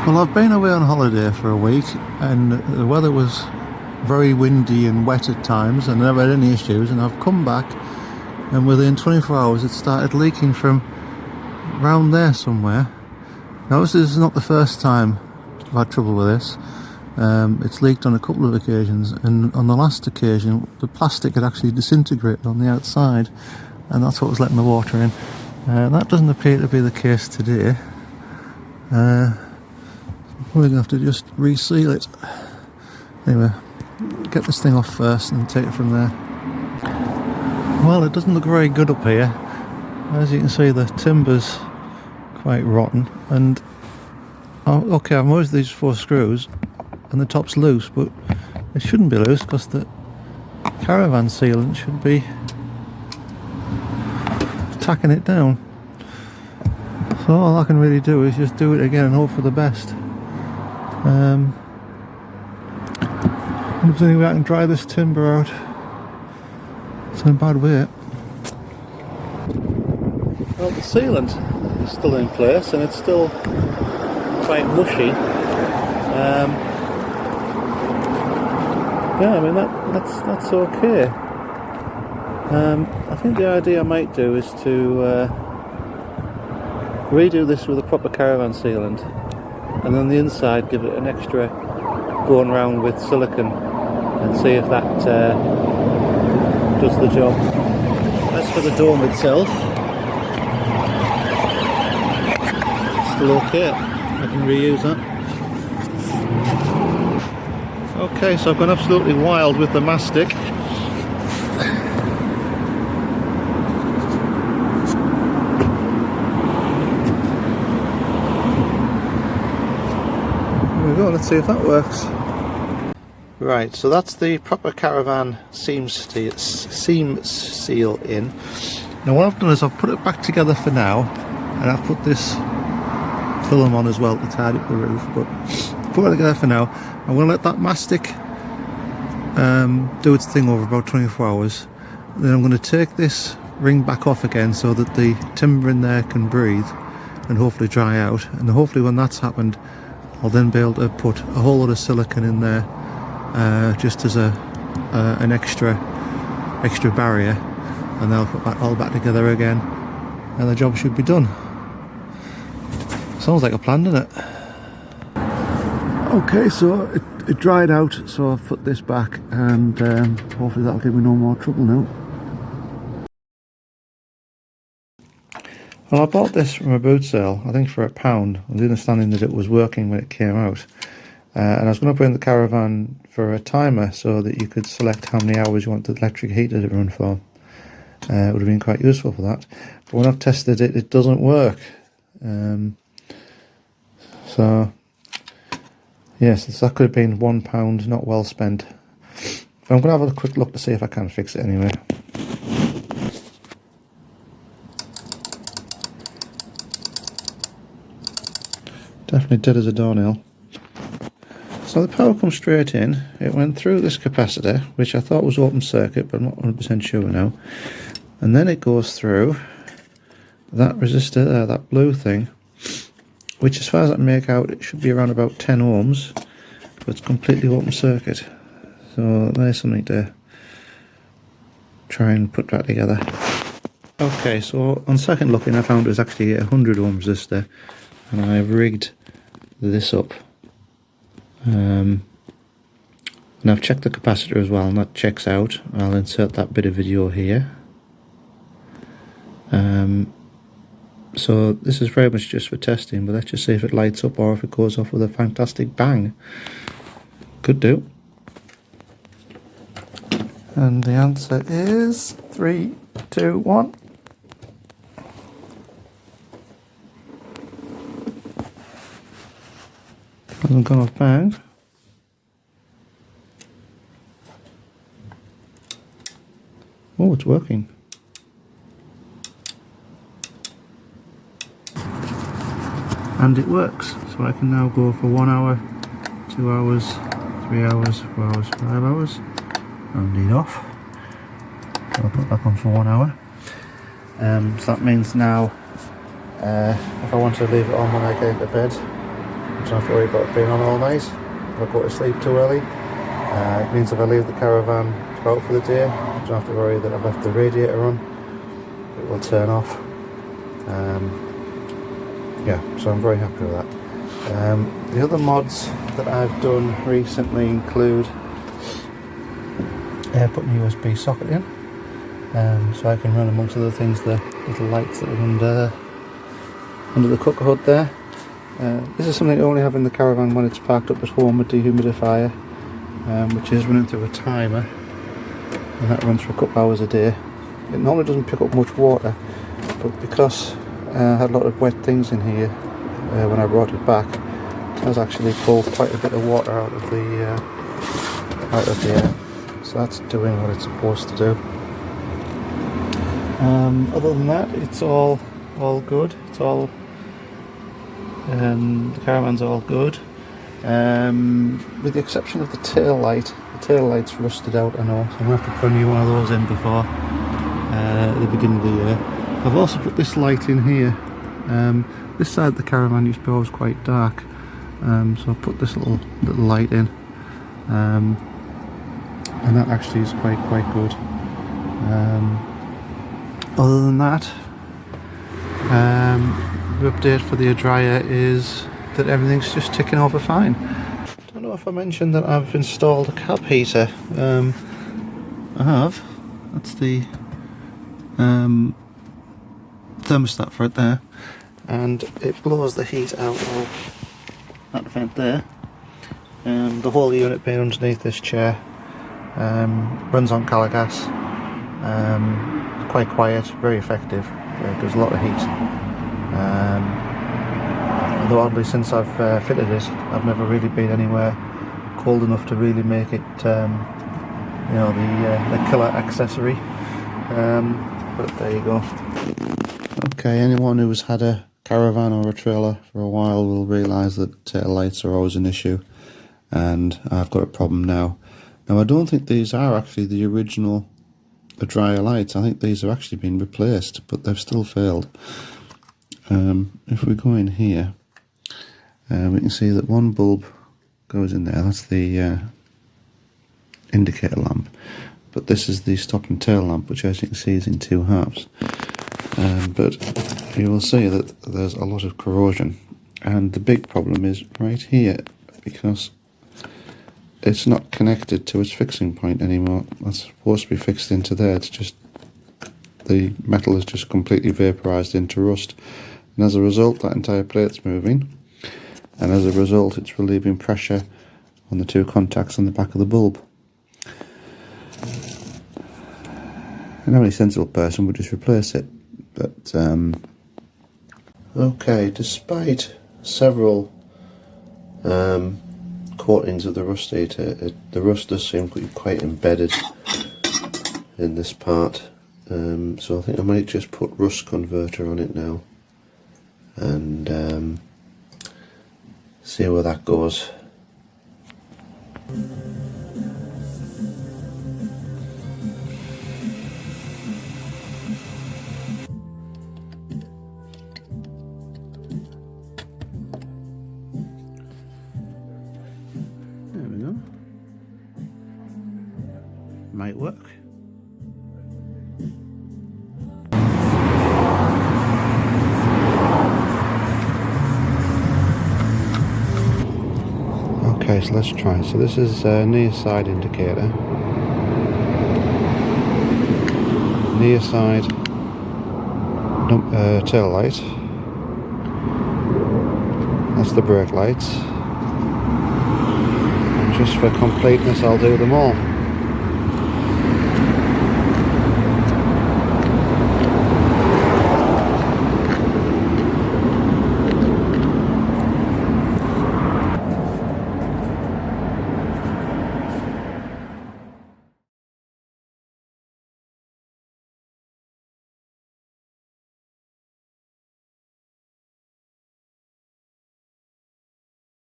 Well, I've been away on holiday for a week and the weather was very windy and wet at times and I never had any issues, and I've come back and within 24 hours it started leaking from round there somewhere. Now this is not the first time I've had trouble with this. It's leaked on a couple of occasions, and on the last occasion the plastic had actually disintegrated on the outside and that's what was letting the water in. That doesn't appear to be the case today. We're going to have to just reseal it. Anyway, get this thing off first and take it from there. Well, it doesn't look very good up here. As you can see, the timber's quite rotten, and okay, I've moved these 4 screws and the top's loose, but it shouldn't be loose because the caravan sealant should be tacking it down. So all I can really do is just do it again and hope for the best. If there's any way I can dry this timber out. It's in a bad way. Well, the sealant is still in place and it's still quite mushy. Yeah, I mean that's okay. I think the idea I might do is to redo this with a proper caravan sealant, and then the inside give it an extra going round with silicone and see if that does the job. As for the dome itself, it's still okay. I can reuse that. Okay, so I've gone absolutely wild with the mastic. Let's see if that works. Right, so that's the proper caravan seam seal in. Now what I've done is I've put it back together for now, and I've put this film on as well to tidy up the roof, but put it together for now. I'm going to let that mastic do its thing over about 24 hours. Then I'm going to take this ring back off again so that the timber in there can breathe and hopefully dry out, and hopefully when that's happened I'll then be able to put a whole lot of silicone in there just as an extra barrier, and then I'll put that all back together again and the job should be done. Sounds like a plan, doesn't it? Okay, so it dried out, so I've put this back and hopefully that'll give me no more trouble now. Well, I bought this from a boot sale, I think for £1, with the understanding that it was working when it came out. And I was going to put in the caravan for a timer so that you could select how many hours you want the electric heater to run for. It would have been quite useful for that. But when I've tested it, it doesn't work. So, yes, that could have been £1 not well spent. But I'm going to have a quick look to see if I can fix it anyway. Definitely dead as a doornail. So the power comes straight in. It went through this capacitor, which I thought was open circuit, but I'm not 100% sure now. And then it goes through that resistor there, that blue thing, which as far as I can make out, it should be around about 10 ohms, but it's completely open circuit. So there's something to try and put that together. Okay, so on second looking, I found it was actually a 100 ohms resistor, and I've rigged this up. And I've checked the capacitor as well, and that checks out. I'll insert that bit of video here. So this is very much just for testing, but let's just see if it lights up or if it goes off with a fantastic bang. Could do. And the answer is 3, 2, 1. Hasn't gone off bang. Oh, it's working. And it works. So I can now go for 1 hour, 2 hours, 3 hours, 4 hours, 5 hours. Round it off. So I'll put that on for 1 hour. So that means now if I want to leave it on when I get into bed, don't have to worry about it being on all night. If I go to sleep too early, it means if I leave the caravan to go out for the day, I don't have to worry that I've left the radiator on. It will turn off. Yeah, so I'm very happy with that. The other mods that I've done recently include putting a USB socket in, so I can run, amongst other things, the little lights that are under the cooker hood there. This is something I only have in the caravan when it's parked up at home, a dehumidifier, which is running through a timer, and that runs for a couple of hours a day. It normally doesn't pick up much water, but because I had a lot of wet things in here when I brought it back, it has actually pulled quite a bit of water out of the air. So that's doing what it's supposed to do. Other than that, it's all good. It's all the caravan's all good, with the exception of the tail light. The tail light's rusted out, I know, so I'm going to have to put a new one of those in before the beginning of the year. I've also put this light in here. This side of the caravan used to be always quite dark, so I put this little light in, and that actually is quite good. Other than that, the update for the Adria is that everything's just ticking over fine. I don't know if I mentioned that I've installed a cab heater. I have. That's the thermostat for it there, and it blows the heat out of that vent there. The whole unit being underneath this chair, runs on colour gas, quite quiet, very effective, gives a lot of heat. Although oddly, since I've fitted it, I've never really been anywhere cold enough to really make it, you know, the killer accessory. But there you go. Okay, anyone who's had a caravan or a trailer for a while will realise that tail lights are always an issue, and I've got a problem now. Now, I don't think these are actually the original Adria lights. I think these are actually been replaced, but they've still failed. If we go in here, we can see that one bulb goes in there. That's the indicator lamp, but this is the stop and tail lamp, which, as you can see, is in two halves. But you will see that there's a lot of corrosion, and the big problem is right here, because it's not connected to its fixing point anymore. That's supposed to be fixed into there. It's just the metal is just completely vaporized into rust, and as a result that entire plate's moving, and as a result it's relieving pressure on the two contacts on the back of the bulb. And any sensible person would just replace it, but okay, despite several coatings of the rust heater, the rust does seem to be quite embedded in this part, so I think I might just put rust converter on it now and see where that goes. There we go. Might work. Okay, so let's try. So this is near side indicator. Near side tail light. That's the brake lights. And just for completeness, I'll do them all.